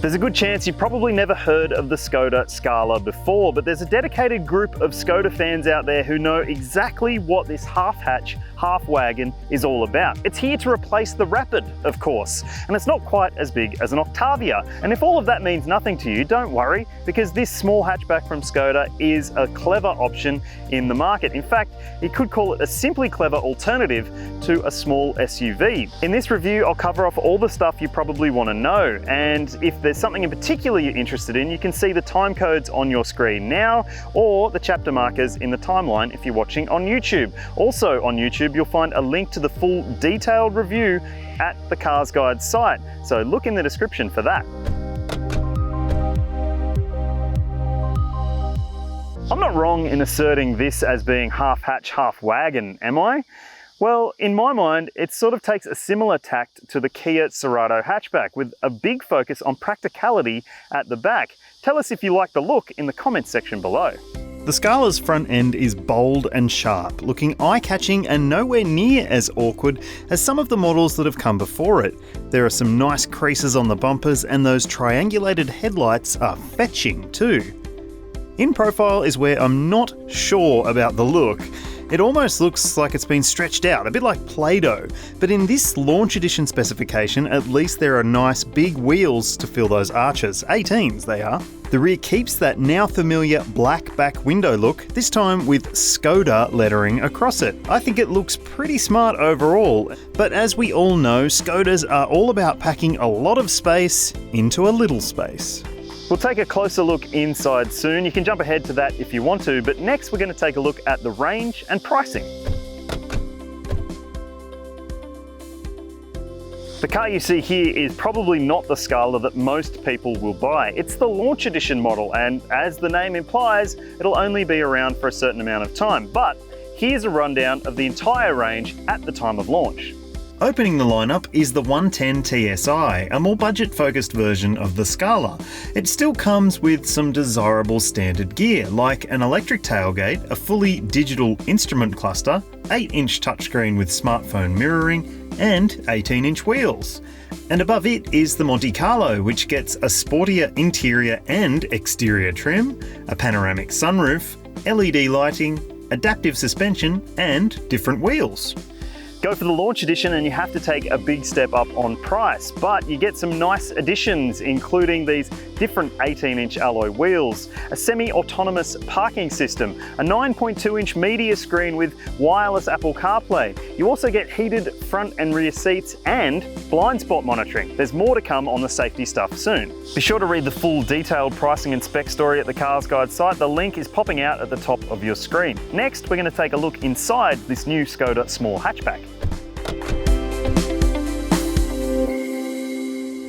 There's a good chance you've probably never heard of the Skoda Scala before, but there's a dedicated group of Skoda fans out there who know exactly what this half-hatch, half-wagon is all about. It's here to replace the Rapid, of course, and it's not quite as big as an Octavia. And if all of that means nothing to you, don't worry, because this small hatchback from Skoda is a clever option in the market. In fact, you could call it a simply clever alternative to a small SUV. In this review, I'll cover off all the stuff you probably want to know, and if there's something in particular you're interested in, you can see the time codes on your screen now, or the chapter markers in the timeline if you're watching on YouTube. Also on YouTube, you'll find a link to the full detailed review at the CarsGuide site, so look in the description for that. I'm not wrong in asserting this as being half hatch, half wagon, am I? Well, in my mind, it sort of takes a similar tact to the Kia Cerato hatchback, with a big focus on practicality at the back. Tell us if you like the look in the comments section below. The Scala's front end is bold and sharp, looking eye-catching and nowhere near as awkward as some of the models that have come before it. There are some nice creases on the bumpers, and those triangulated headlights are fetching too. In profile is where I'm not sure about the look. It almost looks like it's been stretched out, a bit like Play-Doh. But in this launch edition specification, at least there are nice big wheels to fill those arches. 18s they are. The rear keeps that now familiar black back window look, this time with Skoda lettering across it. I think it looks pretty smart overall, but as we all know, Skodas are all about packing a lot of space into a little space. We'll take a closer look inside soon. You can jump ahead to that if you want to, but next we're going to take a look at the range and pricing. The car you see here is probably not the Scala that most people will buy. It's the launch edition model, and as the name implies, it'll only be around for a certain amount of time. But here's a rundown of the entire range at the time of launch. Opening the lineup is the 110 TSI, a more budget-focused version of the Scala. It still comes with some desirable standard gear, like an electric tailgate, a fully digital instrument cluster, 8-inch touchscreen with smartphone mirroring, and 18-inch wheels. And above it is the Monte Carlo, which gets a sportier interior and exterior trim, a panoramic sunroof, LED lighting, adaptive suspension, and different wheels. Go for the launch edition and you have to take a big step up on price, but you get some nice additions, including these different 18-inch alloy wheels, a semi-autonomous parking system, a 9.2-inch media screen with wireless Apple CarPlay. You also get heated front and rear seats and blind spot monitoring. There's more to come on the safety stuff soon. Be sure to read the full detailed pricing and spec story at the CarsGuide site. The link is popping out at the top of your screen. Next, we're going to take a look inside this new Skoda small hatchback.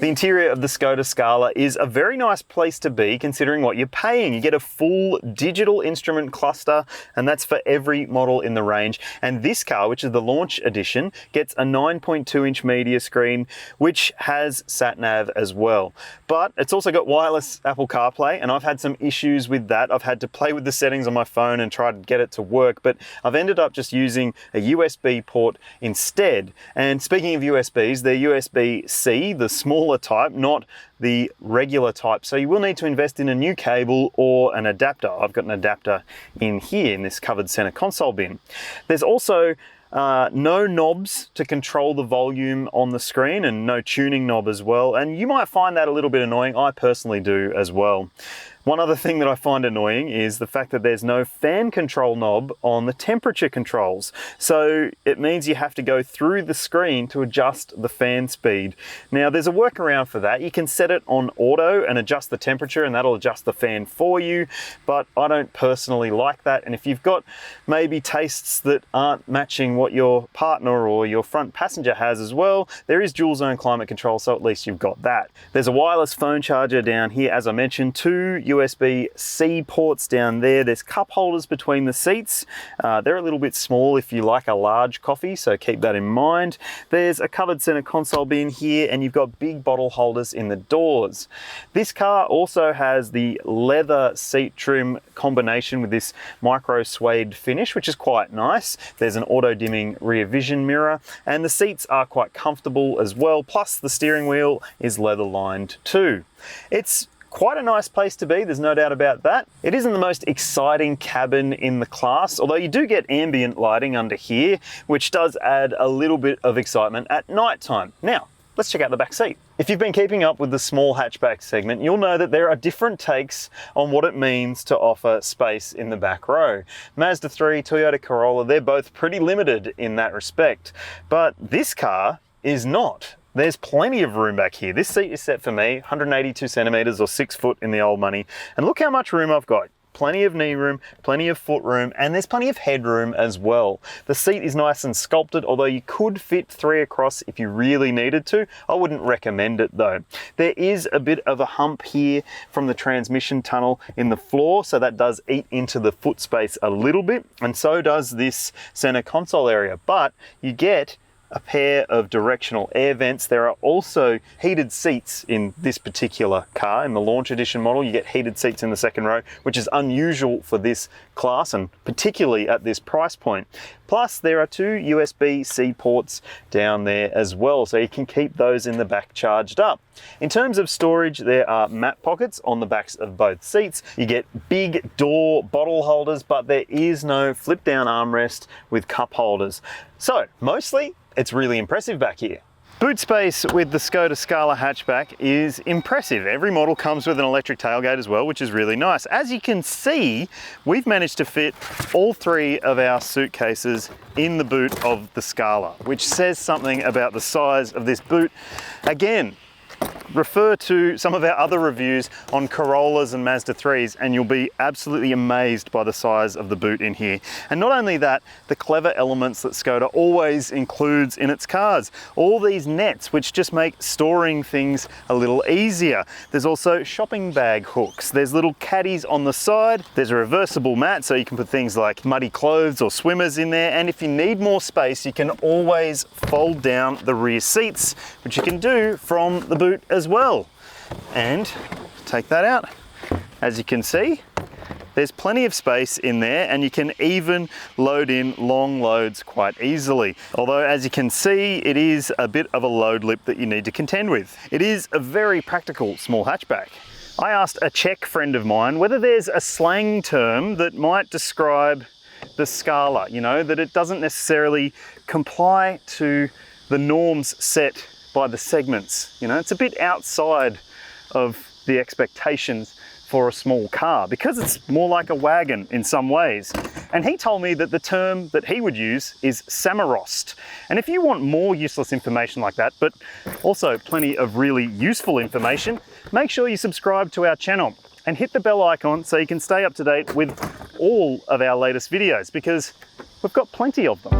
The interior of the Skoda Scala is a very nice place to be considering what you're paying. You get a full digital instrument cluster, and that's for every model in the range. And this car, which is the launch edition, gets a 9.2-inch media screen, which has sat-nav as well. But it's also got wireless Apple CarPlay, and I've had some issues with that. I've had to play with the settings on my phone and try to get it to work, but I've ended up just using a USB port instead. And speaking of USBs, they're USB-C, the smaller type, not the regular type. So you will need to invest in a new cable or an adapter. I've got an adapter in here in this covered center console bin. There's also no knobs to control the volume on the screen, and no tuning knob as well. And you might find that a little bit annoying. I personally do as well. One other thing that I find annoying is the fact that there's no fan control knob on the temperature controls. So it means you have to go through the screen to adjust the fan speed. Now there's a workaround for that. You can set it on auto and adjust the temperature, and that'll adjust the fan for you, but I don't personally like that. And if you've got maybe tastes that aren't matching what your partner or your front passenger has as well, there is dual zone climate control, so at least you've got that. There's a wireless phone charger down here, as I mentioned, 2 USB-C ports down there. There's cup holders between the seats. They're a little bit small if you like a large coffee, so keep that in mind. There's a covered center console bin here, and you've got big bottle holders in the doors. This car also has the leather seat trim combination with this micro suede finish, which is quite nice. There's an auto dimming rear vision mirror, and the seats are quite comfortable as well. Plus the steering wheel is leather lined too. It's quite a nice place to be, there's no doubt about that. It isn't the most exciting cabin in the class, although you do get ambient lighting under here, which does add a little bit of excitement at night time. Now, let's check out the back seat. If you've been keeping up with the small hatchback segment, you'll know that there are different takes on what it means to offer space in the back row. Mazda 3, Toyota Corolla, they're both pretty limited in that respect, but this car is not. There's plenty of room back here. This seat is set for me, 182 centimeters or 6 foot in the old money. And look how much room I've got. Plenty of knee room, plenty of foot room, and there's plenty of headroom as well. The seat is nice and sculpted, although you could fit 3 across if you really needed to. I wouldn't recommend it though. There is a bit of a hump here from the transmission tunnel in the floor, so that does eat into the foot space a little bit, and so does this center console area. But you get a pair of directional air vents. There are also heated seats in this particular car. In the launch edition model, you get heated seats in the second row, which is unusual for this class and particularly at this price point. Plus, there are 2 USB-C ports down there as well, so you can keep those in the back charged up. In terms of storage, there are map pockets on the backs of both seats. You get big door bottle holders, but there is no flip-down armrest with cup holders. So, mostly, it's really impressive back here. Boot space with the Skoda Scala hatchback is impressive. Every model comes with an electric tailgate as well, which is really nice. As you can see, we've managed to fit all 3 of our suitcases in the boot of the Scala, which says something about the size of this boot. Again, refer to some of our other reviews on Corollas and Mazda 3s and you'll be absolutely amazed by the size of the boot in here. And not only that, the clever elements that Skoda always includes in its cars. All these nets which just make storing things a little easier. There's also shopping bag hooks. There's little caddies on the side. There's a reversible mat so you can put things like muddy clothes or swimmers in there. And if you need more space, you can always fold down the rear seats, which you can do from the boot as well. And take that out. As you can see, there's plenty of space in there and you can even load in long loads quite easily. Although as you can see, it is a bit of a load lip that you need to contend with. It is a very practical small hatchback. I asked a Czech friend of mine whether there's a slang term that might describe the Scala, you know, that it doesn't necessarily comply to the norms set by the segments. You know, it's a bit outside of the expectations for a small car because it's more like a wagon in some ways. And he told me that the term that he would use is samarost. And if you want more useless information like that, but also plenty of really useful information, make sure you subscribe to our channel and hit the bell icon so you can stay up to date with all of our latest videos because we've got plenty of them.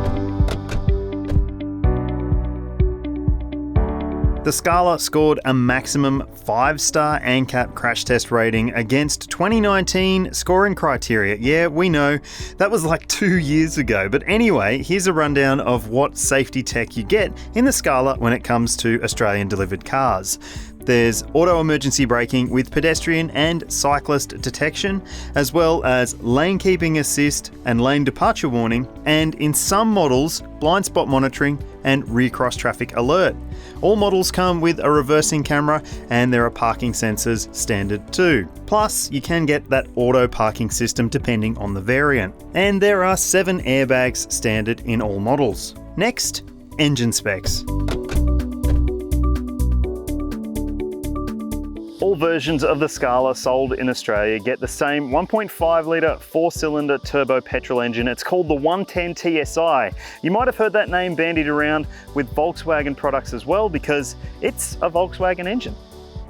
The Scala scored a maximum 5-star ANCAP crash test rating against 2019 scoring criteria. Yeah, we know, that was like 2 years ago. But anyway, here's a rundown of what safety tech you get in the Scala when it comes to Australian delivered cars. There's auto emergency braking with pedestrian and cyclist detection, as well as lane keeping assist and lane departure warning, and in some models, blind spot monitoring and rear cross traffic alert. All models come with a reversing camera and there are parking sensors standard too. Plus, you can get that auto parking system depending on the variant. And there are 7 airbags standard in all models. Next, engine specs. All versions of the Scala sold in Australia get the same 1.5 litre 4-cylinder turbo petrol engine. It's called the 110 TSI. You might have heard that name bandied around with Volkswagen products as well because it's a Volkswagen engine.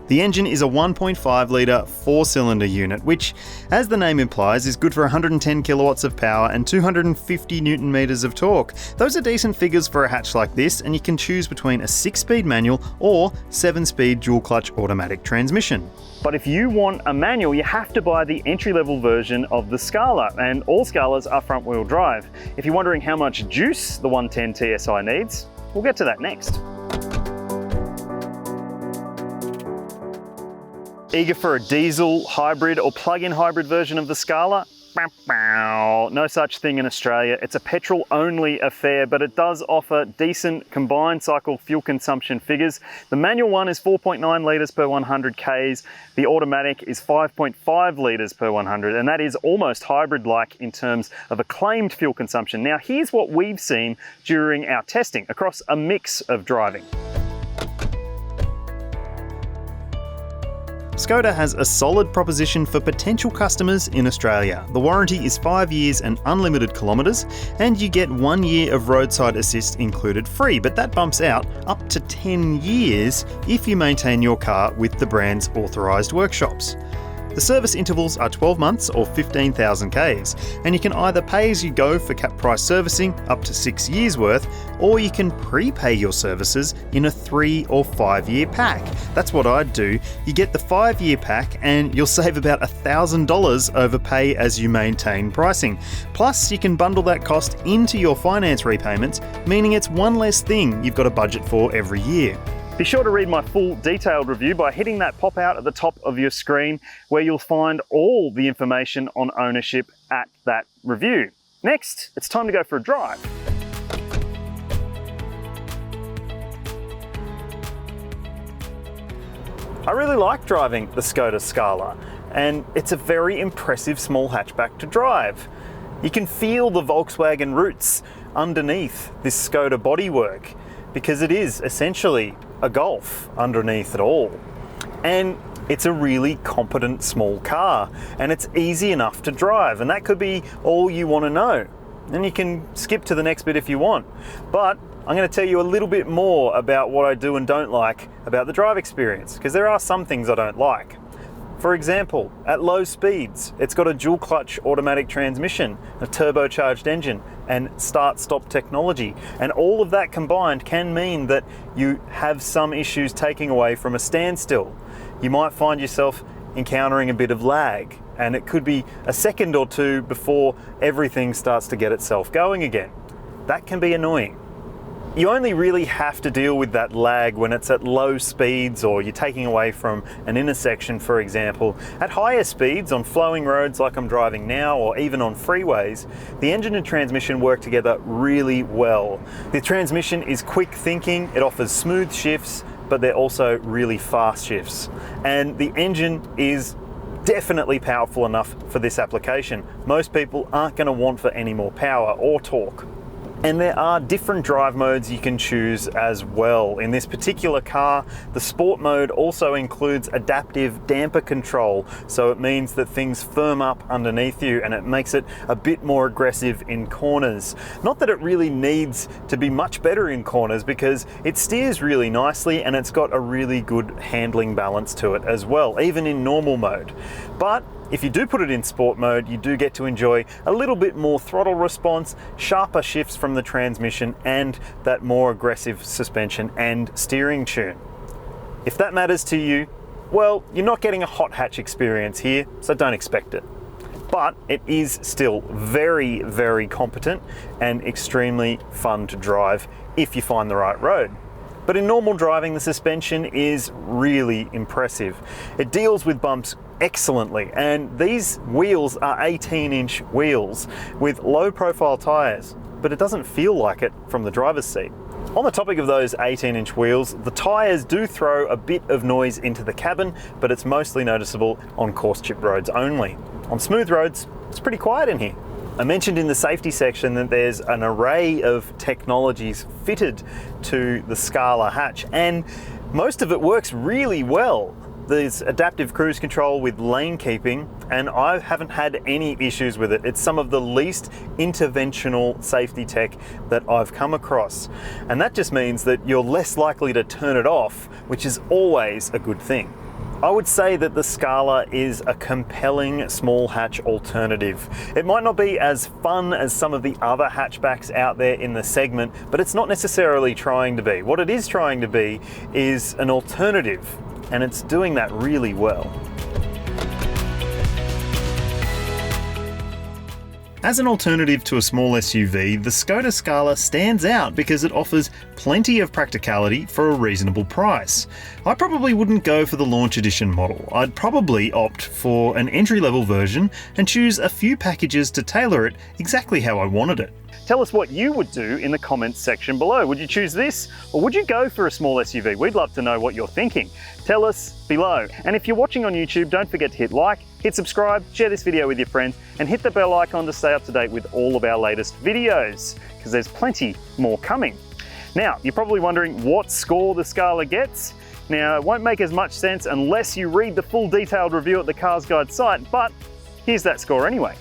The engine is a 1.5 litre 4-cylinder unit, which, as the name implies, is good for 110 kilowatts of power and 250 newton meters of torque. Those are decent figures for a hatch like this, and you can choose between a 6-speed manual or 7-speed dual-clutch automatic transmission. But if you want a manual, you have to buy the entry-level version of the Scala, and all Scalas are front-wheel drive. If you're wondering how much juice the 110 TSI needs, we'll get to that next. Eager for a diesel, hybrid or plug-in hybrid version of the Scala? No such thing in Australia. It's a petrol-only affair, but it does offer decent combined cycle fuel consumption figures. The manual one is 4.9 litres per 100 Ks. The automatic is 5.5 litres per 100, and that is almost hybrid-like in terms of a claimed fuel consumption. Now, here's what we've seen during our testing across a mix of driving. Skoda has a solid proposition for potential customers in Australia. The warranty is 5 years and unlimited kilometres, and you get 1 year of roadside assist included free, but that bumps out up to 10 years if you maintain your car with the brand's authorised workshops. The service intervals are 12 months or 15,000 Ks, and you can either pay as you go for cap price servicing up to 6 years worth, or you can prepay your services in a 3 or 5 year pack. That's what I'd do. You get the 5-year pack and you'll save about $1,000 over pay as you maintain pricing. Plus, you can bundle that cost into your finance repayments, meaning it's one less thing you've got to budget for every year. Be sure to read my full detailed review by hitting that pop-out at the top of your screen, where you'll find all the information on ownership at that review. Next, it's time to go for a drive. I really like driving the Skoda Scala, and it's a very impressive small hatchback to drive. You can feel the Volkswagen roots underneath this Skoda bodywork, because it is essentially a Golf underneath it all. And it's a really competent small car, and it's easy enough to drive, and that could be all you want to know. And you can skip to the next bit if you want. But I'm going to tell you a little bit more about what I do and don't like about the drive experience, because there are some things I don't like. For example, at low speeds, it's got a dual clutch automatic transmission, a turbocharged engine, and start-stop technology. And all of that combined can mean that you have some issues taking away from a standstill. You might find yourself encountering a bit of lag, and it could be a second or two before everything starts to get itself going again. That can be annoying. You only really have to deal with that lag when it's at low speeds, or you're taking away from an intersection, for example. At higher speeds, on flowing roads like I'm driving now, or even on freeways, the engine and transmission work together really well. The transmission is quick thinking, it offers smooth shifts, but they're also really fast shifts. And the engine is definitely powerful enough for this application. Most people aren't going to want for any more power or torque. And there are different drive modes you can choose as well. In this particular car, the sport mode also includes adaptive damper control. So it means that things firm up underneath you, and it makes it a bit more aggressive in corners. Not that it really needs to be much better in corners, because it steers really nicely and it's got a really good handling balance to it as well, even in normal mode. But if you do put it in sport mode, you do get to enjoy a little bit more throttle response, sharper shifts from the transmission, and that more aggressive suspension and steering tune. If that matters to you, well, you're not getting a hot hatch experience here, so don't expect it. But it is still very, very competent and extremely fun to drive if you find the right road. But in normal driving, the suspension is really impressive. It deals with bumps excellently, and these wheels are 18-inch wheels with low-profile tyres, but it doesn't feel like it from the driver's seat. On the topic of those 18-inch wheels, the tyres do throw a bit of noise into the cabin, but it's mostly noticeable on course-chip roads only. On smooth roads, it's pretty quiet in here. I mentioned in the safety section that there's an array of technologies fitted to the Scala hatch, and most of it works really well. There's adaptive cruise control with lane keeping, and I haven't had any issues with it. It's some of the least interventional safety tech that I've come across. And that just means that you're less likely to turn it off, which is always a good thing. I would say that the Scala is a compelling small hatch alternative. It might not be as fun as some of the other hatchbacks out there in the segment, but it's not necessarily trying to be. What it is trying to be is an alternative, and it's doing that really well. As an alternative to a small SUV, the Skoda Scala stands out because it offers plenty of practicality for a reasonable price. I probably wouldn't go for the launch edition model. I'd probably opt for an entry-level version and choose a few packages to tailor it exactly how I wanted it. Tell us what you would do in the comments section below. Would you choose this, or would you go for a small SUV? We'd love to know what you're thinking. Tell us below. And if you're watching on YouTube, don't forget to hit like, hit subscribe, share this video with your friends, and hit the bell icon to stay up to date with all of our latest videos, because there's plenty more coming. Now, you're probably wondering what score the Scala gets. Now, it won't make as much sense unless you read the full detailed review at the CarsGuide site, but here's that score anyway.